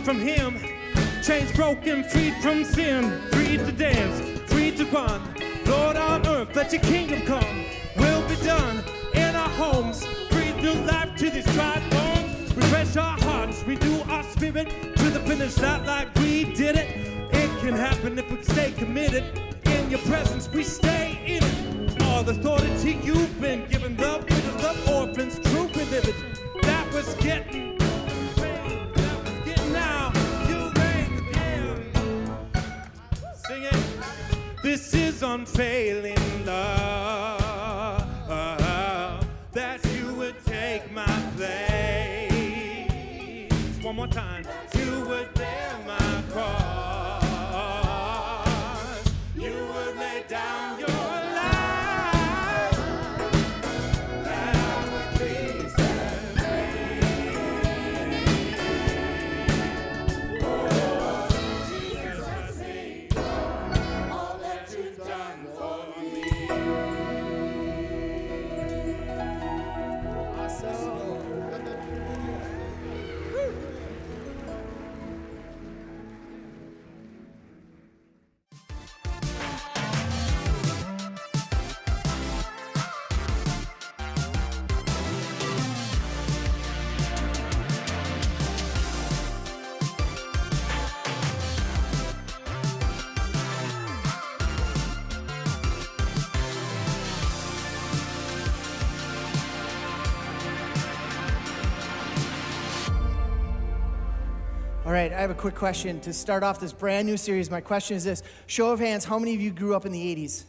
from him. Chains broken, freed from sin, free to dance, free to run. Lord on earth, let your kingdom come. Will be done in our homes. Breathe new life to these dry bones. Refresh our hearts, renew our spirit to the finish, not like we did it. It can happen if we stay committed. In your presence, we stay in it. All authority you've been given, the widows, the orphans, true religion. That was getting now. You reign again. Sing it. This is unfailing love, that you would take my place. One more time. You would bear my cross. You would lay down your life, that I would be set free. Oh, Jesus, I see all that you've done for me. Awesome. All right, I have a quick question to start off this brand new series. My question is this. Show of hands, how many of you grew up in the 80s?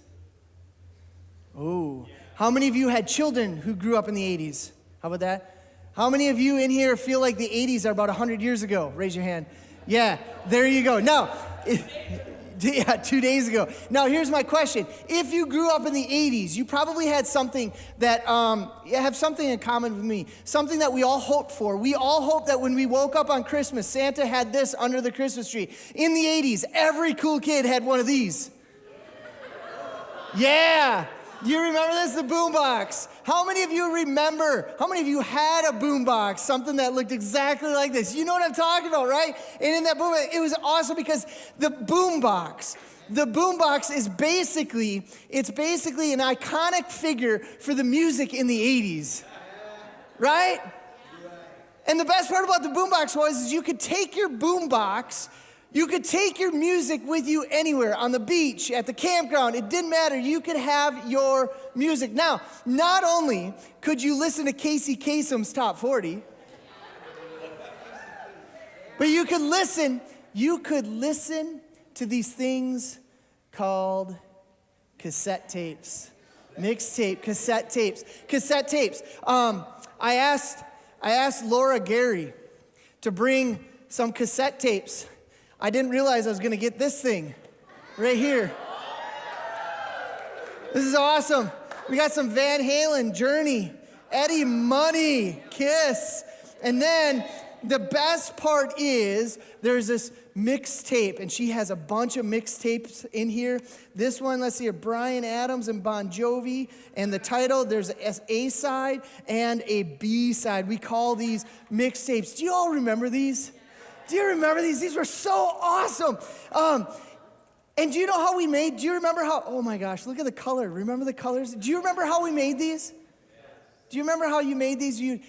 Oh. How many of you had children who grew up in the 80s? How about that? How many of you in here feel like the 80s are about 100 years ago? Raise your hand. Yeah, there you go. Now, yeah, 2 days ago. Now, here's my question. If you grew up in the 80s, you probably had something that, you have something in common with me, something that we all hoped for. We all hoped that when we woke up on Christmas, Santa had this under the Christmas tree. In the 80s, every cool kid had one of these. Yeah. You remember this, the boombox? How many of you remember, how many of you had a boombox, something that looked exactly like this? You know what I'm talking about, right? And in that boombox, it was awesome because the boombox is basically, it's basically an iconic figure for the music in the 80s, right? And the best part about the boombox was you could take your boombox, you could take your music with you anywhere, on the beach, at the campground. It didn't matter. You could have your music. Now, not only could you listen to Casey Kasem's Top 40, but you could listen to these things called cassette tapes. Mixtape, cassette tapes. Cassette tapes. I asked Laura Gary to bring some cassette tapes. I didn't realize I was going to get this thing right here. This is awesome. We got some Van Halen, Journey, Eddie Money, Kiss. And then the best part is there's this mixtape, and she has a bunch of mixtapes in here. This one, let's see here, Bryan Adams and Bon Jovi. And the title, there's an A side and a B side. We call these mixtapes. Do you all remember these? Do you remember these? These were so awesome. And do you know how we made, do you remember how, oh my gosh, look at the color. Remember the colors? Do you remember how we made these? Do you remember how you made these? You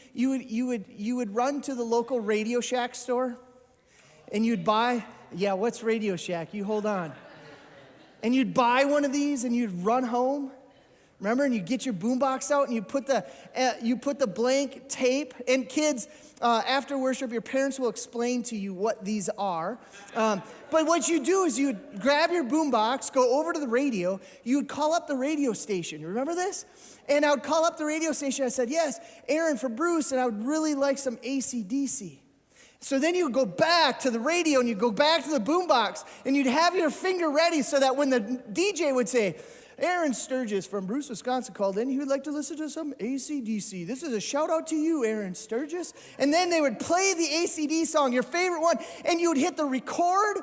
would run to the local Radio Shack store and you'd buy, yeah, what's Radio Shack? You hold on. And you'd buy one of these and you'd run home. Remember, and you get your boombox out and you put the blank tape. And kids, after worship, your parents will explain to you what these are. But what you do is you would grab your boombox, go over to the radio. You would call up the radio station. You remember this? And I would call up the radio station. I said, yes, Aaron, for Bruce, and I would really like some AC/DC. So then you would go back to the radio and you'd go back to the boombox and you'd have your finger ready so that when the DJ would say, Aaron Sturgis from Bruce, Wisconsin called in. He would like to listen to some AC/DC. This is a shout out to you, Aaron Sturgis. And then they would play the AC/DC song, your favorite one, and you would hit the record,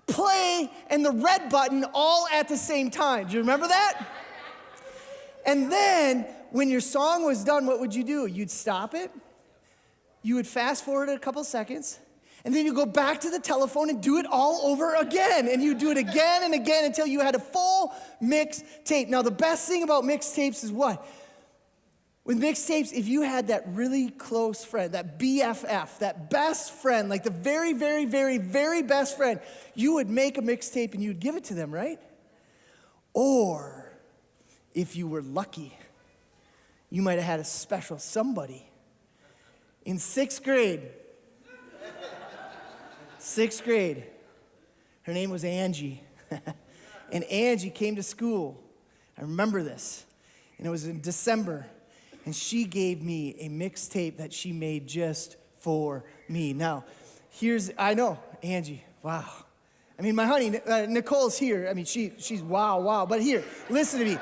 play, and the red button all at the same time. Do you remember that? And then when your song was done, what would you do? You'd stop it. You would fast forward a couple seconds, And then you go back to the telephone and do it all over again. And you do it again and again until you had a full mixtape. Now, the best thing about mixtapes is what? With mixtapes, if you had that really close friend, that BFF, that best friend, like the very, very, very, very best friend, you would make a mixtape and you'd give it to them, right? Or if you were lucky, you might have had a special somebody. In sixth grade, her name was Angie. And Angie came to school. I remember this. And it was in December. And she gave me a mixtape that she made just for me. Now, I know, Angie, wow. I mean, my honey, Nicole's here. I mean, she's wow. But here, listen to me.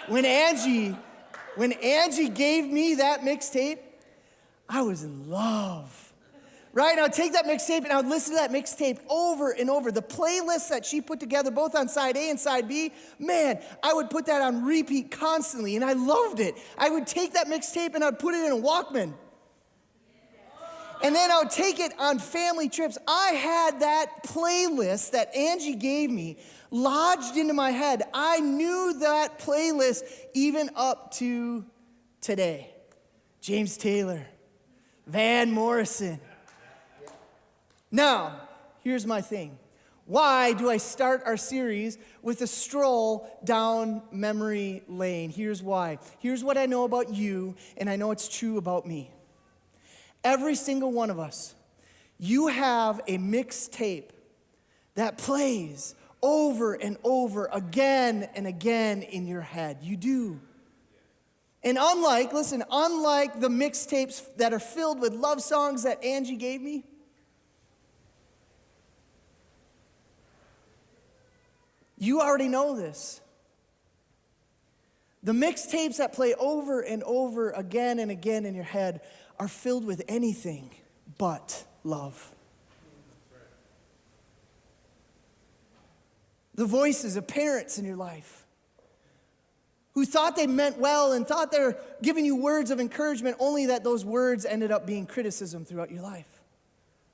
When Angie gave me that mixtape, I was in love. Right? And I would take that mixtape and I would listen to that mixtape over and over. The playlists that she put together, both on side A and side B, man, I would put that on repeat constantly, and I loved it. I would take that mixtape and I'd put it in a Walkman. And then I would take it on family trips. I had that playlist that Angie gave me lodged into my head. I knew that playlist even up to today. James Taylor, Van Morrison. Now, here's my thing. Why do I start our series with a stroll down memory lane? Here's why. Here's what I know about you, and I know it's true about me. Every single one of us, you have a mixtape that plays over and over again and again in your head. You do. And unlike the mixtapes that are filled with love songs that Angie gave me, you already know this. The mixtapes that play over and over again and again in your head are filled with anything but love. The voices of parents in your life who thought they meant well and thought they were giving you words of encouragement, only that those words ended up being criticism throughout your life.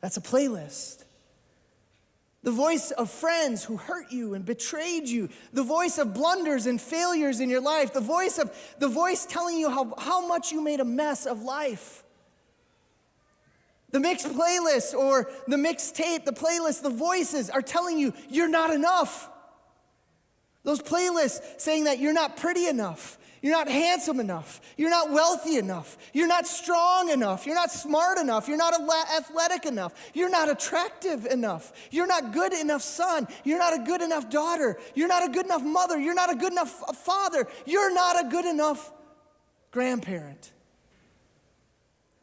That's a playlist. The voice of friends who hurt you and betrayed you. The voice of blunders and failures in your life. The voice telling you how much you made a mess of life. The mixed playlist or the mixed tape, the playlist, the voices are telling you you're not enough. Those playlists saying that you're not pretty enough. You're not handsome enough. You're not wealthy enough. You're not strong enough. You're not smart enough. You're not athletic enough. You're not attractive enough. You're not good enough son. You're not a good enough daughter. You're not a good enough mother. You're not a good enough father. You're not a good enough grandparent.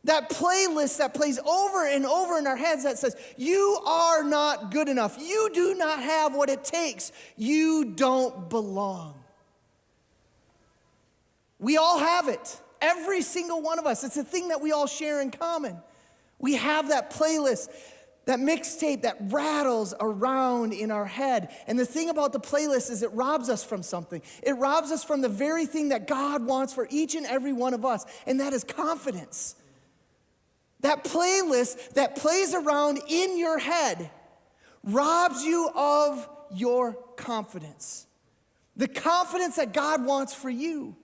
That playlist that plays over and over in our heads that says, you are not good enough. You do not have what it takes. You don't belong. We all have it. Every single one of us. It's a thing that we all share in common. We have that playlist, that mixtape that rattles around in our head. And the thing about the playlist is it robs us from something. It robs us from the very thing that God wants for each and every one of us, and that is confidence. That playlist that plays around in your head robs you of your confidence. The confidence that God wants for you.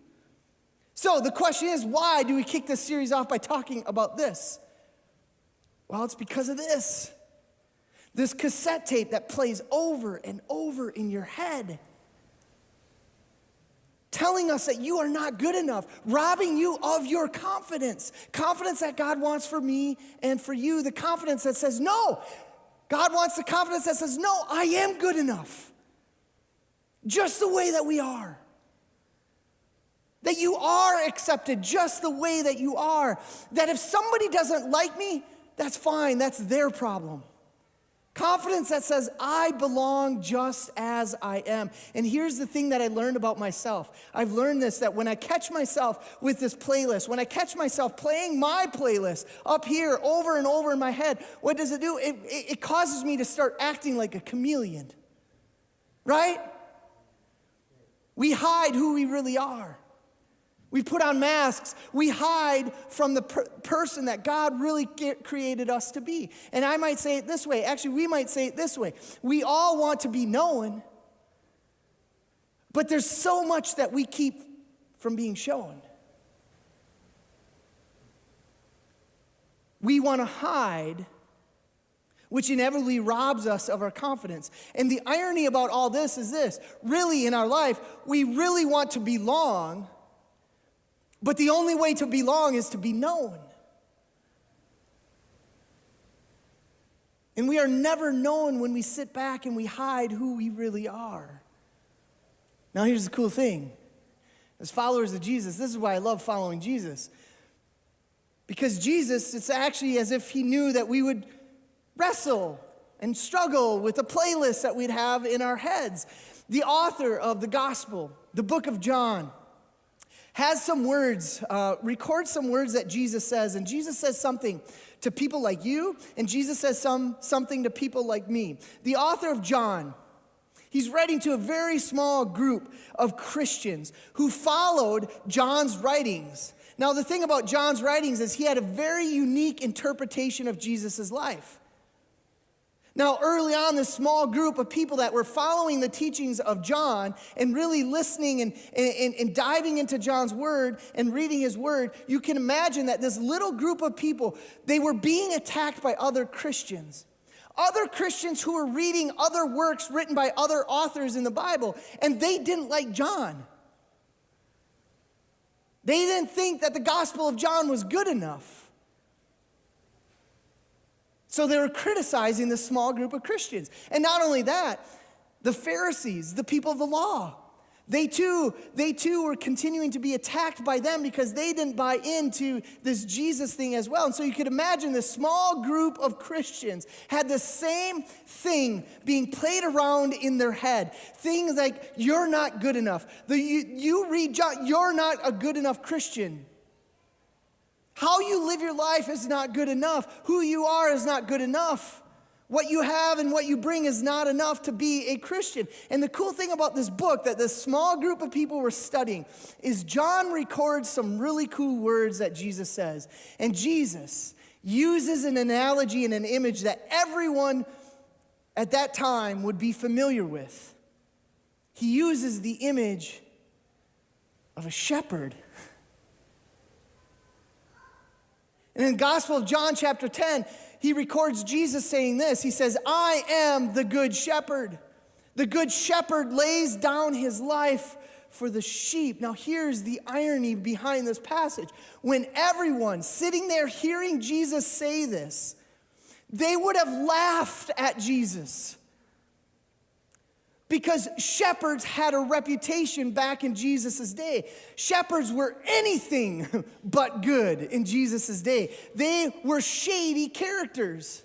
So the question is, why do we kick this series off by talking about this? Well, it's because of this. This cassette tape that plays over and over in your head. Telling us that you are not good enough, robbing you of your confidence. Confidence that God wants for me and for you. The confidence that says, no. God wants the confidence that says, no, I am good enough. Just the way that we are. That you are accepted just the way that you are. That if somebody doesn't like me, that's fine. That's their problem. Confidence that says, I belong just as I am. And here's the thing that I learned about myself. I've learned this, that when I catch myself with this playlist, when I catch myself playing my playlist up here over and over in my head, what does it do? It causes me to start acting like a chameleon. Right? We hide who we really are. We put on masks. We hide from the person that God really created us to be. And I might say it this way. Actually, we might say it this way. We all want to be known, but there's so much that we keep from being shown. We want to hide, which inevitably robs us of our confidence. And the irony about all this is this. Really, in our life, we really want to belong, but the only way to belong is to be known. And we are never known when we sit back and we hide who we really are. Now, here's the cool thing. As followers of Jesus, this is why I love following Jesus. Because Jesus, it's actually as if he knew that we would wrestle and struggle with the playlist that we'd have in our heads. The author of the gospel, the book of John, has some words, records some words that Jesus says. And Jesus says something to people like you, and Jesus says something to people like me. The author of John, he's writing to a very small group of Christians who followed John's writings. Now, the thing about John's writings is he had a very unique interpretation of Jesus' life. Now, early on, this small group of people that were following the teachings of John and really listening and diving into John's word and reading his word, you can imagine that this little group of people, they were being attacked by other Christians. Other Christians who were reading other works written by other authors in the Bible, and they didn't like John. They didn't think that the Gospel of John was good enough. So they were criticizing this small group of Christians. And not only that, the Pharisees, the people of the law, they too were continuing to be attacked by them because they didn't buy into this Jesus thing as well. And so you could imagine this small group of Christians had the same thing being played around in their head. Things like, you're not good enough. You read John, you're not a good enough Christian. How you live your life is not good enough. Who you are is not good enough. What you have and what you bring is not enough to be a Christian. And the cool thing about this book that this small group of people were studying is John records some really cool words that Jesus says. And Jesus uses an analogy and an image that everyone at that time would be familiar with. He uses the image of a shepherd. And in the Gospel of John chapter 10, he records Jesus saying this. He says, I am the good shepherd. The good shepherd lays down his life for the sheep. Now here's the irony behind this passage. When everyone sitting there hearing Jesus say this, they would have laughed at Jesus. Because shepherds had a reputation back in Jesus' day. Shepherds were anything but good in Jesus' day. They were shady characters.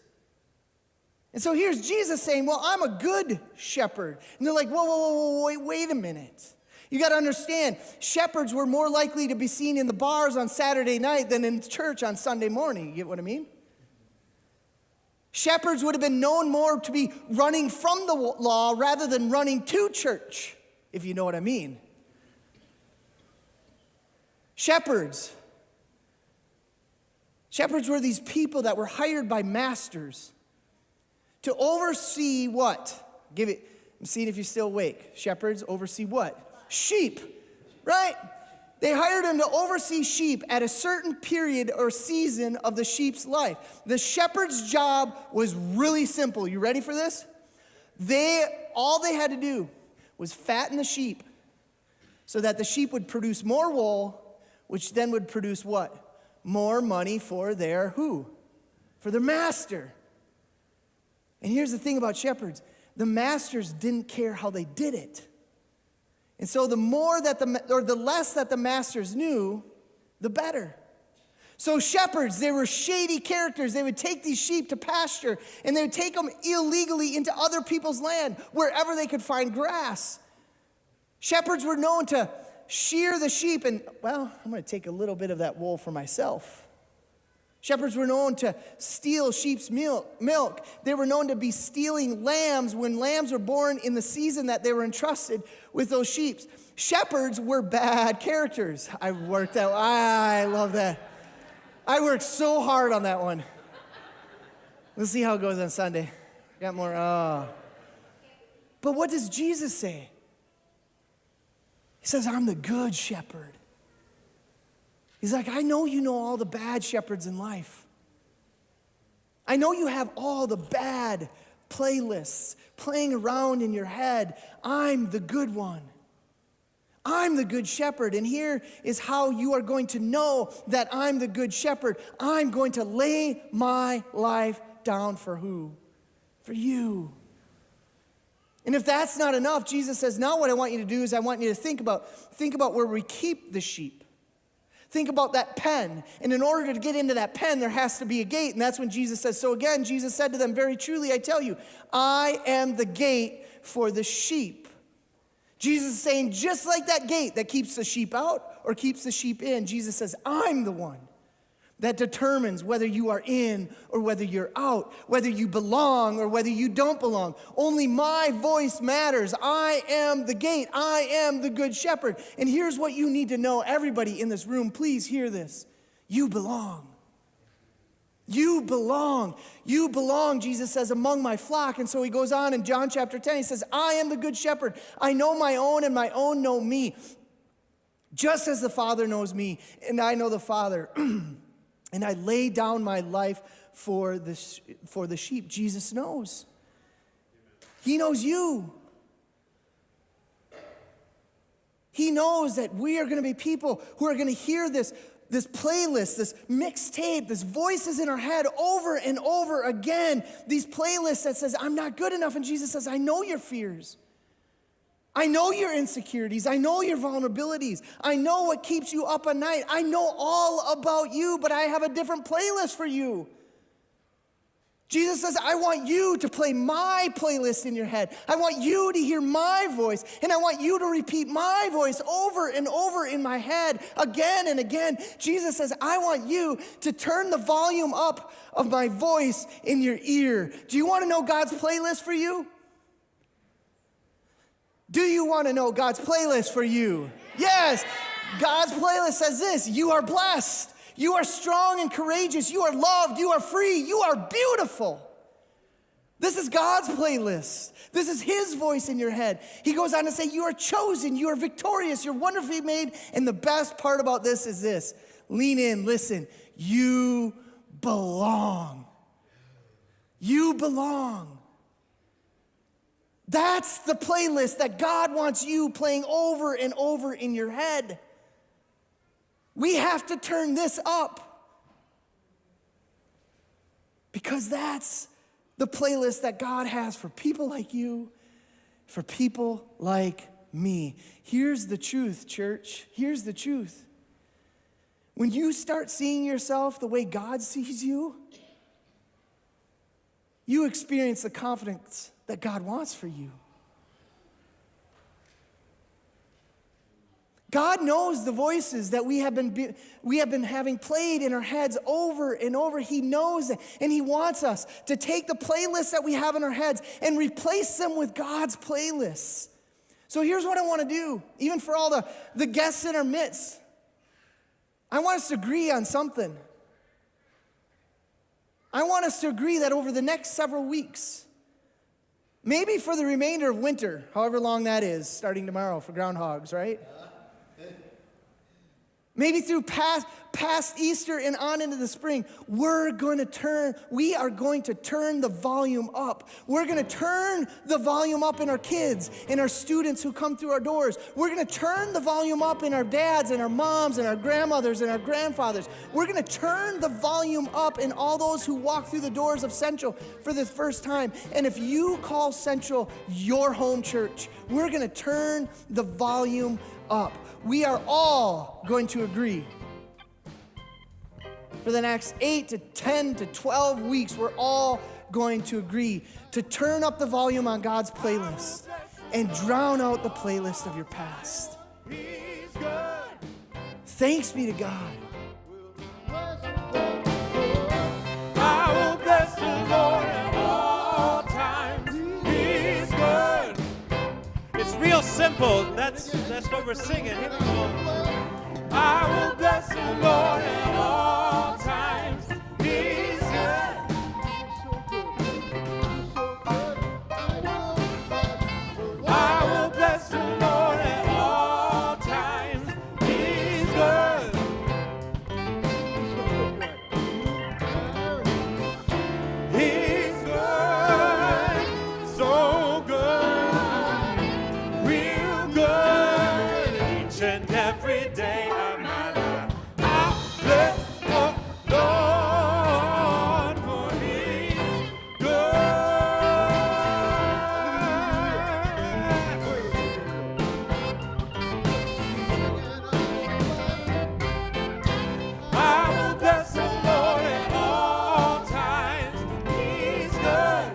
And so here's Jesus saying, well, I'm a good shepherd. And they're like, whoa, wait a minute. You got to understand, shepherds were more likely to be seen in the bars on Saturday night than in church on Sunday morning. You get what I mean? Shepherds would have been known more to be running from the law rather than running to church, if you know what I mean. Shepherds were these people that were hired by masters to oversee what? I'm seeing if you're still awake. Shepherds oversee what? Sheep, right? They hired him to oversee sheep at a certain period or season of the sheep's life. The shepherd's job was really simple. You ready for this? All they had to do was fatten the sheep so that the sheep would produce more wool, which then would produce what? More money for their who? For their master. And here's the thing about shepherds. The masters didn't care how they did it. And so the less that the masters knew, the better. So shepherds, they were shady characters. They would take these sheep to pasture, and they would take them illegally into other people's land, wherever they could find grass. Shepherds were known to shear the sheep and, well, I'm going to take a little bit of that wool for myself. Shepherds were known to steal sheep's milk. They were known to be stealing lambs when lambs were born in the season that they were entrusted with those sheep. Shepherds were bad characters. I love that. I worked so hard on that one. We'll see how it goes on Sunday. Got more, But what does Jesus say? He says, I'm the good shepherd. He's like, I know you know all the bad shepherds in life. I know you have all the bad playlists playing around in your head. I'm the good one. I'm the good shepherd. And here is how you are going to know that I'm the good shepherd. I'm going to lay my life down for who? For you. And if that's not enough, Jesus says, now what I want you to do is I want you to think about where we keep the sheep. Think about that pen. And in order to get into that pen, there has to be a gate. And that's when Jesus says, so again, Jesus said to them, very truly, I tell you, I am the gate for the sheep. Jesus is saying, just like that gate that keeps the sheep out or keeps the sheep in, Jesus says, I'm the one that determines whether you are in or whether you're out, whether you belong or whether you don't belong. Only my voice matters. I am the gate. I am the good shepherd. And here's what you need to know. Everybody in this room, please hear this. You belong. You belong. You belong, Jesus says, among my flock. And so he goes on in John chapter 10. He says, I am the good shepherd. I know my own and my own know me. Just as the Father knows me and I know the Father. And I lay down my life for the sheep. Jesus knows. He knows you. He knows that we are going to be people who are going to hear this playlist, this mixtape, this voices in our head over and over again. These playlists that says, I'm not good enough. And Jesus says, I know your fears. I know your insecurities. I know your vulnerabilities. I know what keeps you up at night. I know all about you, but I have a different playlist for you. Jesus says, I want you to play my playlist in your head. I want you to hear my voice, and I want you to repeat my voice over and over in my head again and again. Jesus says, I want you to turn the volume up of my voice in your ear. Do you want to know God's playlist for you? Do you want to know God's playlist for you? Yes. God's playlist says this: you are blessed. You are strong and courageous. You are loved. You are free. You are beautiful. This is God's playlist. This is his voice in your head. He goes on to say, you are chosen. You are victorious. You're wonderfully made. And the best part about this is this. Lean in. Listen. You belong. You belong. That's the playlist that God wants you playing over and over in your head. We have to turn this up because that's the playlist that God has for people like you, for people like me. Here's the truth, church. Here's the truth. When you start seeing yourself the way God sees you, you experience the confidence that God wants for you. God knows the voices that we have been having played in our heads over and over. He knows it, and he wants us to take the playlists that we have in our heads and replace them with God's playlists. So here's what I want to do, even for all the guests in our midst. I want us to agree on something. I want us to agree that over the next several weeks, maybe for the remainder of winter, however long that is, starting tomorrow for groundhogs, right? Maybe through past Easter and on into the spring, we are going to turn the volume up. We're going to turn the volume up in our kids and our students who come through our doors. We're going to turn the volume up in our dads and our moms and our grandmothers and our grandfathers. We're going to turn the volume up in all those who walk through the doors of Central for the first time. And if you call Central your home church, we're going to turn the volume up. We are all going to agree. For the next 8 to 10 to 12 weeks, we're all going to agree to turn up the volume on God's playlist and drown out the playlist of your past. Thanks be to God. bless the Lord at all times. He's good. It's real simple. That's what we're singing. Here we go. I will bless the Lord at all times. He's good. I will bless the Lord at all times. He's good. He's good. So good. Real good. Each and every day of my life. I bless the Lord, for He's I will bless the Lord at all times. He's good.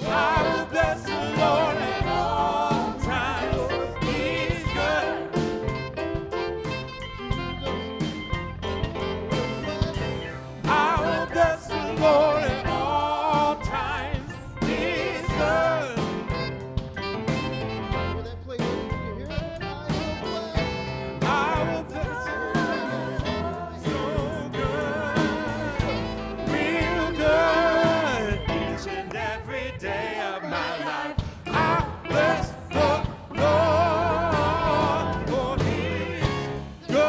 I will bless the Lord at all times. He's good. I will bless the Lord at all times. He's good. I will bless the Lord. So good. Real good. Each and every day of my life. I bless the Lord, for He's good.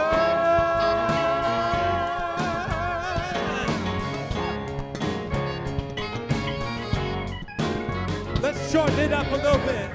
Let's shorten it up a little bit.